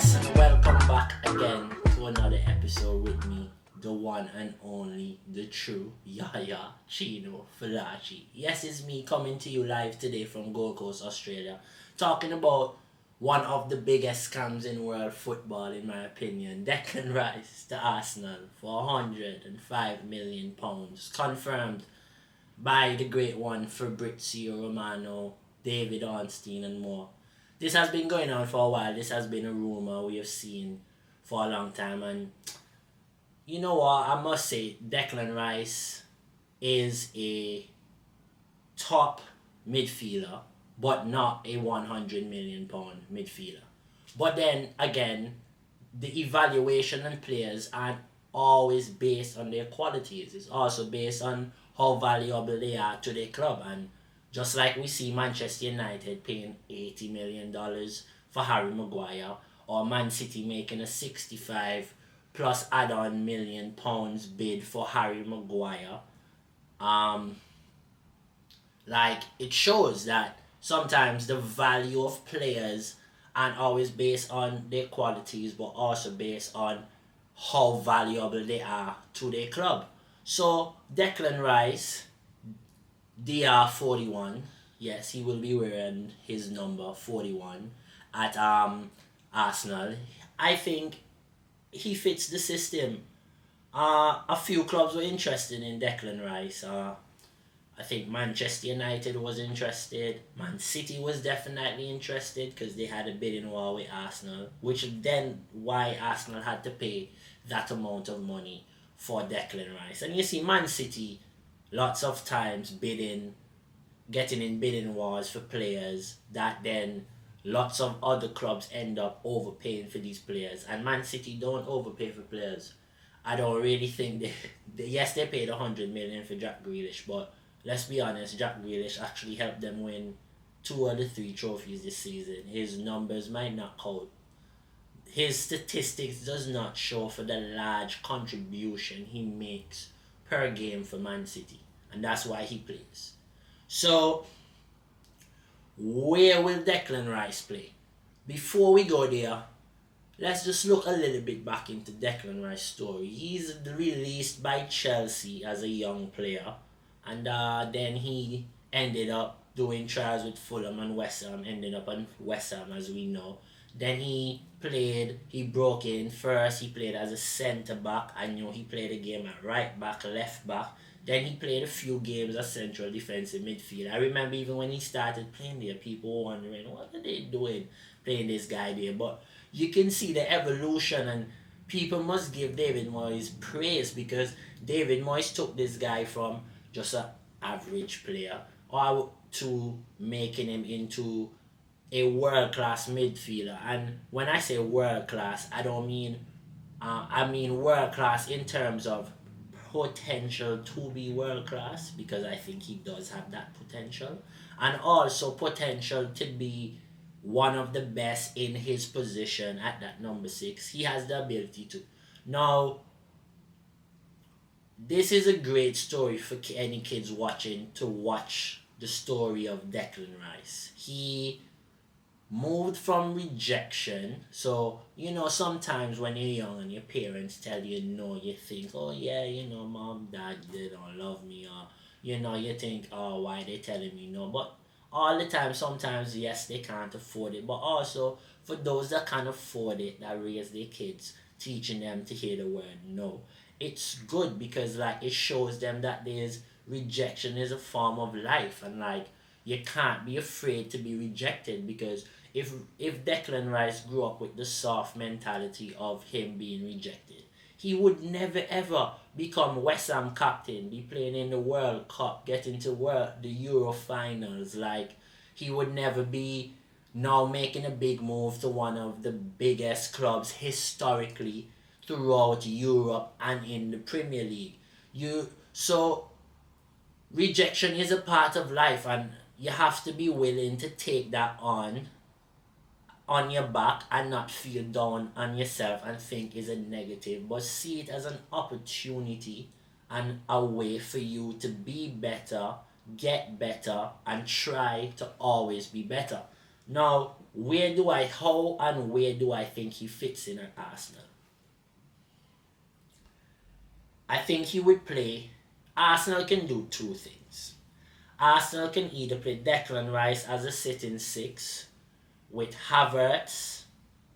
Yes, welcome back again to another episode with me, the one and only, the true Yaya Chino Falachi. Yes, it's me coming to you live today from Gold Coast, Australia, talking about one of the biggest scams in world football, in my opinion. Declan Rice to Arsenal for £105 million, confirmed by the great one Fabrizio Romano, David Ornstein, and more. This has been going on for a while. This has been a rumor we have seen for a long time. And you know what? I must say, Declan Rice is a top midfielder, but not a £100 million midfielder. But then again, the evaluation on players aren't always based on their qualities. It's also based on how valuable they are to their club. And just like we see Manchester United paying $80 million for Harry Maguire, or Man City making a 65 plus add-on £1 million bid for Harry Maguire, um, like it shows that sometimes the value of players aren't always based on their qualities, but also based on how valuable they are to their club. So Declan Rice, DR41, yes, he will be wearing his number 41 at Arsenal. I think he fits the system. A few clubs were interested in Declan Rice. I think Manchester United was interested. Man City was definitely interested because they had a bidding war with Arsenal, which then why Arsenal had to pay that amount of money for Declan Rice. And you see, Man City lots of times getting in bidding wars for players that then lots of other clubs end up overpaying for these players. And Man City don't overpay for players. I don't really think yes, they paid 100 million for Jack Grealish, but let's be honest, Jack Grealish actually helped them win 2 of the 3 trophies this season. His numbers might not count. His statistics does not show for the large contribution he makes per game for Man City, and that's why he plays. So, where will Declan Rice play? Before we go there, let's just look a little bit back into Declan Rice's story. He's released by Chelsea as a young player, and then he ended up doing trials with Fulham and West Ham, ended up on West Ham as we know. Then he broke in first, he played as a centre back. I know he played a game at right back, left back. Then he played a few games as central defensive midfield. I remember even when he started playing there, people were wondering, what are they doing playing this guy there? But you can see the evolution, and people must give David Moyes praise because David Moyes took this guy from just an average player or to making him into a world class midfielder. And when I say world class, I don't mean I mean world class in terms of potential to be world class, because I think he does have that potential, and also potential to be one of the best in his position at that number 6. He has the ability to. Now, this is a great story for any kids watching to watch the story of Declan Rice. He moved from rejection. So, sometimes when you're young and your parents tell you no, you think, oh yeah, mom, dad, they don't love me, or, you think, oh, why they telling me no? But all the time, sometimes, yes, they can't afford it. But also, for those that can't afford it, that raise their kids, teaching them to hear the word no, it's good because, like, it shows them that rejection is a form of life, and, like, you can't be afraid to be rejected, because if Declan Rice grew up with the soft mentality of him being rejected, he would never ever become West Ham captain, be playing in the World Cup, get into the Euro finals. Like, he would never be now making a big move to one of the biggest clubs historically throughout Europe and in the Premier League. So rejection is a part of life, and you have to be willing to take that on your back and not feel down on yourself and think is a negative, but see it as an opportunity and a way for you to be better, get better, and try to always be better. Now, how and where do I think he fits in at Arsenal? I think he would play. Arsenal can do two things. Arsenal can either play Declan Rice as a sitting six with Havertz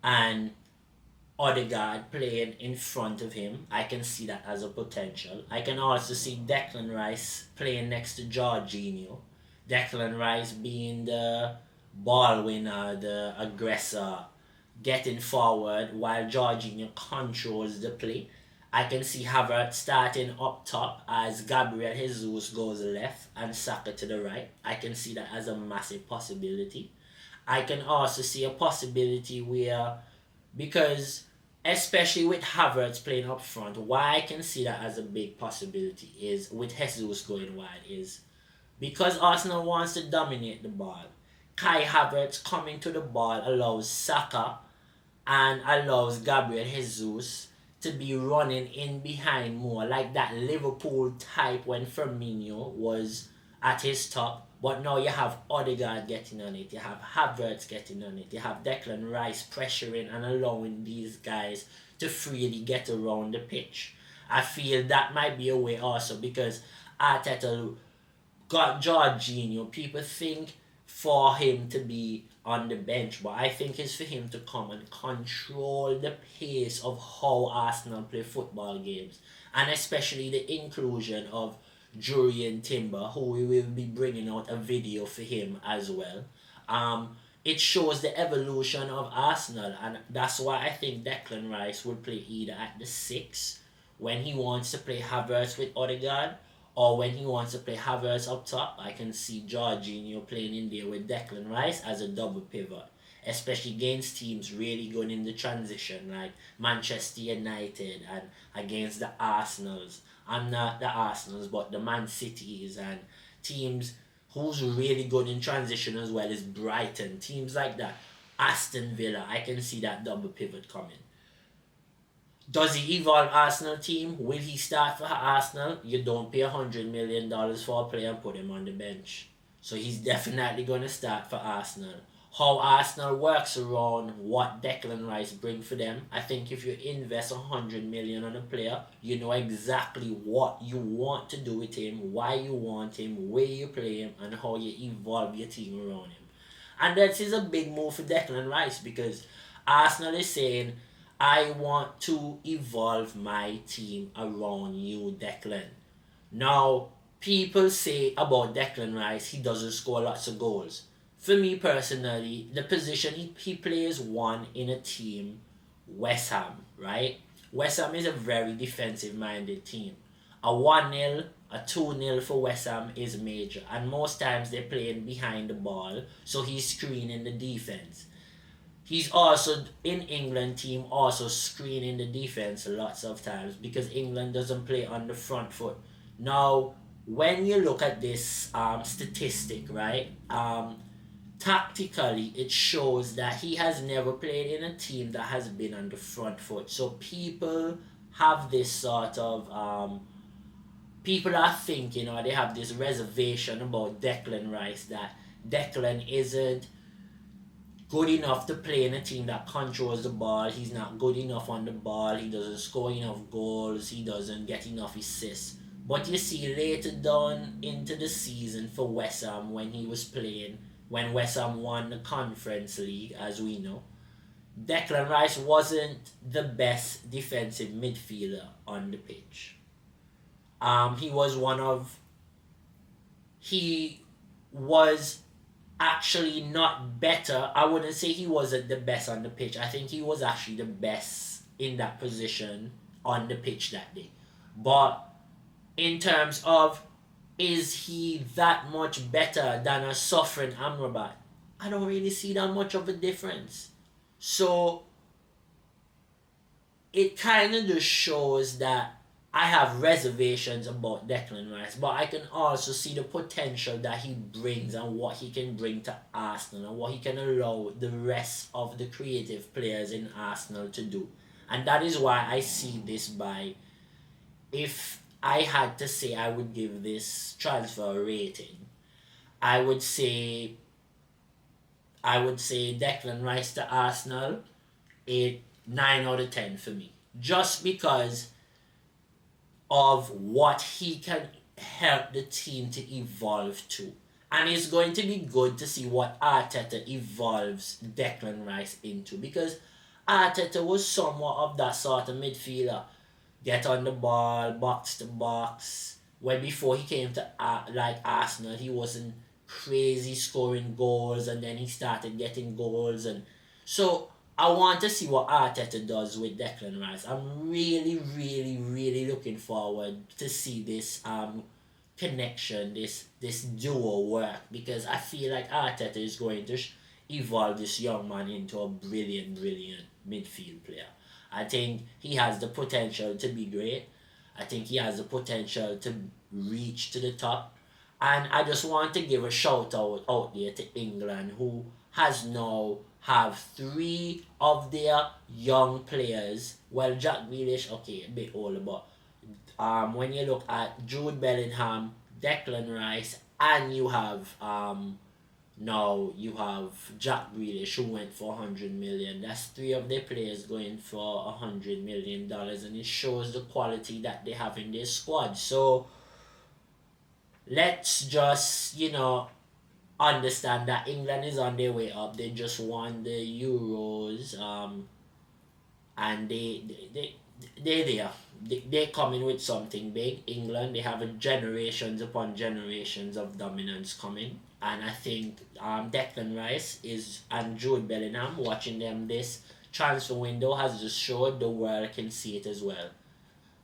and Odegaard playing in front of him. I can see that as a potential. I can also see Declan Rice playing next to Jorginho. Declan Rice being the ball winner, the aggressor, getting forward while Jorginho controls the play. I can see Havertz starting up top as Gabriel Jesus goes left and Saka to the right. I can see that as a massive possibility. I can also see a possibility where, because especially with Havertz playing up front, why I can see that as a big possibility is with Jesus going wide is because Arsenal wants to dominate the ball. Kai Havertz coming to the ball allows Saka and allows Gabriel Jesus to be running in behind more, like that Liverpool type when Firmino was at his top. But now you have Odegaard getting on it, you have Havertz getting on it, you have Declan Rice pressuring and allowing these guys to freely get around the pitch. I feel that might be a way also because Arteta got Jorginho. People think for him to be on the bench, but I think it's for him to come and control the pace of how Arsenal play football games, and especially the inclusion of Jurien Timber, who we will be bringing out a video for him as well. It shows the evolution of Arsenal, and that's why I think Declan Rice would play either at the six when he wants to play Havertz with Odegaard, or when he wants to play Havertz up top. I can see Jorginho playing in there with Declan Rice as a double pivot, especially against teams really going in the transition like Manchester United and against the Arsenals. I'm not the Arsenals, but the Man Cities and teams who's really good in transition as well is Brighton. Teams like that. Aston Villa, I can see that double pivot coming. Does he evolve Arsenal team? Will he start for Arsenal? You don't pay $100 million for a player and put him on the bench. So he's definitely going to start for Arsenal. How Arsenal works around what Declan Rice bring for them. I think if you invest $100 million on a player, you know exactly what you want to do with him, why you want him, where you play him, and how you evolve your team around him. And that is a big move for Declan Rice because Arsenal is saying, I want to evolve my team around you, Declan. Now, people say about Declan Rice, he doesn't score lots of goals. For me personally, the position he plays one in a team, West Ham, right? West Ham is a very defensive minded team. A 1-0, a 2-0 for West Ham is major, and most times they're playing behind the ball, so he's screening the defense. He's also in England team also screening the defense lots of times because England doesn't play on the front foot. Now, when you look at this statistic, right? Tactically, it shows that he has never played in a team that has been on the front foot. So people have this sort of people are thinking, or they have this reservation about Declan Rice, that Declan isn't good enough to play in a team that controls the ball. He's not good enough on the ball. He doesn't score enough goals. He doesn't get enough assists. But you see, later down into the season for West Ham, when he was playing, when West Ham won the Conference League, as we know, Declan Rice wasn't the best defensive midfielder on the pitch. He was one of. He was actually not better. I wouldn't say he wasn't the best on the pitch. I think he was actually the best in that position on the pitch that day. But in terms of, is he that much better than a suffering Amrabat? I don't really see that much of a difference. So it kind of just shows that I have reservations about Declan Rice, but I can also see the potential that he brings and what he can bring to Arsenal and what he can allow the rest of the creative players in Arsenal to do. And that is why I see this by, if I had to say I would give this transfer a rating, I would say I would say Declan Rice to Arsenal, a 9 out of 10 for me. Just because of what he can help the team to evolve to. And it's going to be good to see what Arteta evolves Declan Rice into, because Arteta was somewhat of that sort of midfielder. Get on the ball, box to box. When before he came to like Arsenal, he wasn't crazy scoring goals, and then he started getting goals, and so I want to see what Arteta does with Declan Rice. I'm really, really, really looking forward to see this connection, this duo work, because I feel like Arteta is going to evolve this young man into a brilliant, brilliant midfield player. I think he has the potential to be great. I think he has the potential to reach to the top. And I just want to give a shout out there to England, who has now have three of their young players. Well, Jack Grealish, okay, a bit older, but when you look at Jude Bellingham, Declan Rice, and you have now you have Jack Grealish, who went for 100 million. That's three of their players going for $100 million, and it shows the quality that they have in their squad. So let's just understand that England is on their way up. They just won the Euros, and they're there. They're coming with something big. England, they have a generations upon generations of dominance coming, and I think Declan Rice is and Jude Bellingham, watching them this transfer window, has just showed the world can see it as well.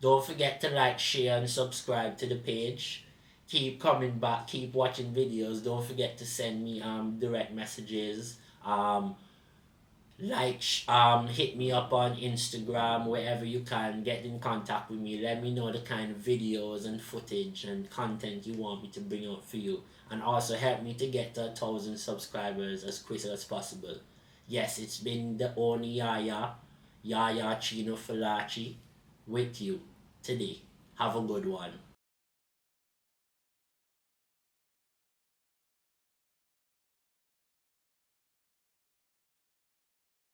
Don't forget to like, share, and subscribe to the page. Keep coming back, keep watching videos. Don't forget to send me direct messages. Hit me up on Instagram, wherever you can. Get in contact with me. Let me know the kind of videos and footage and content you want me to bring out for you. And also help me to get to 1,000 subscribers as quick as possible. Yes, it's been the only Yaya Chino Falachi with you today. Have a good one.